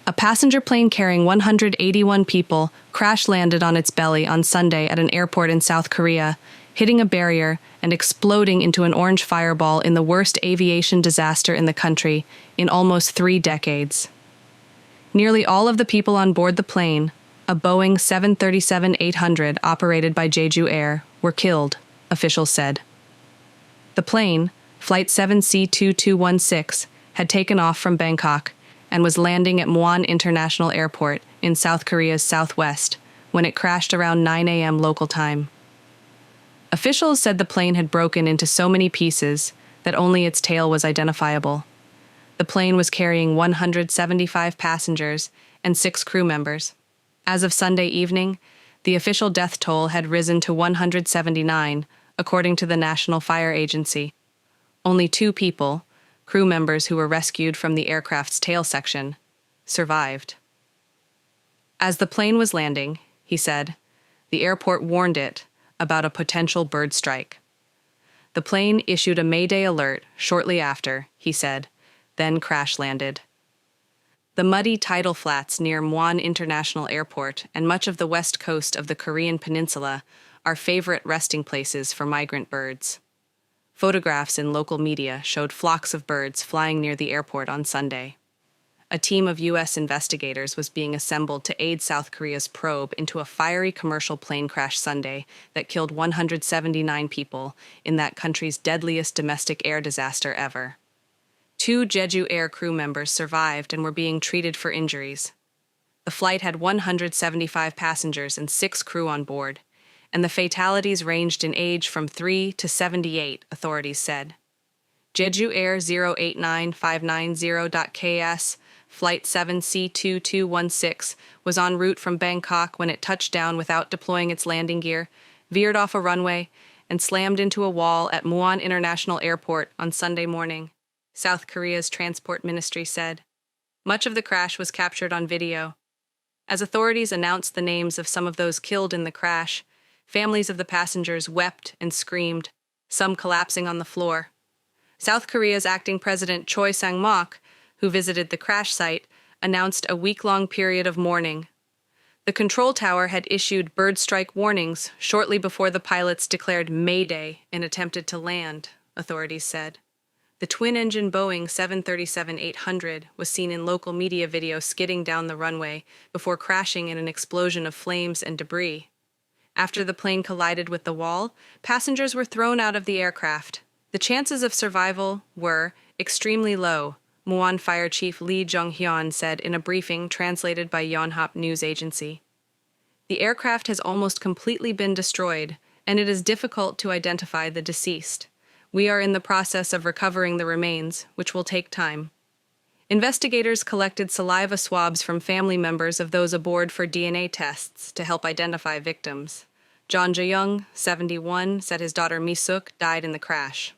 A passenger plane carrying 181 people crash-landed on its belly on Sunday at an airport in South Korea, hitting a barrier and exploding into an orange fireball in the worst aviation disaster in the country in almost 3 decades. Nearly all of the people on board the plane, a Boeing 737-800 operated by Jeju Air, were killed, officials said. The plane, Flight 7C-2216, had taken off from Bangkok and was landing at Muan International Airport in South Korea's southwest when it crashed around 9 a.m. local time. Officials said the plane had broken into so many pieces that only its tail was identifiable. The plane was carrying 175 passengers and 6 crew members. As of Sunday evening, the official death toll had risen to 179, according to the National Fire Agency. Only 2 people, crew members who were rescued from the aircraft's tail section, survived. As the plane was landing, he said, the airport warned it about a potential bird strike. The plane issued a Mayday alert shortly after, he said, then crash-landed. The muddy tidal flats near Muan International Airport and much of the west coast of the Korean peninsula are favorite resting places for migrant birds. Photographs in local media showed flocks of birds flying near the airport on Sunday. A team of U.S. investigators was being assembled to aid South Korea's probe into a fiery commercial plane crash Sunday that killed 179 people in that country's deadliest domestic air disaster ever. 2 Jeju Air crew members survived and were being treated for injuries. The flight had 175 passengers and 6 crew on board, and the fatalities ranged in age from 3 to 78, authorities said. Jeju Air 089590.KS Flight 7C-2216 was en route from Bangkok when it touched down without deploying its landing gear, veered off a runway, and slammed into a wall at Muan International Airport on Sunday morning, South Korea's transport ministry said. Much of the crash was captured on video. As authorities announced the names of some of those killed in the crash, families of the passengers wept and screamed, some collapsing on the floor. South Korea's acting president Choi Sang-mok, who visited the crash site, announced a week-long period of mourning. The control tower had issued bird strike warnings shortly before the pilots declared Mayday and attempted to land, authorities said. The twin-engine Boeing 737-800 was seen in local media video skidding down the runway before crashing in an explosion of flames and debris. After the plane collided with the wall, passengers were thrown out of the aircraft. The chances of survival were extremely low, Muan Fire Chief Lee Jung-hyun said in a briefing translated by Yonhap News Agency. The aircraft has almost completely been destroyed, and it is difficult to identify the deceased. We are in the process of recovering the remains, which will take time. Investigators collected saliva swabs from family members of those aboard for DNA tests to help identify victims. John Jae-young, 71, said his daughter Mi-suk died in the crash.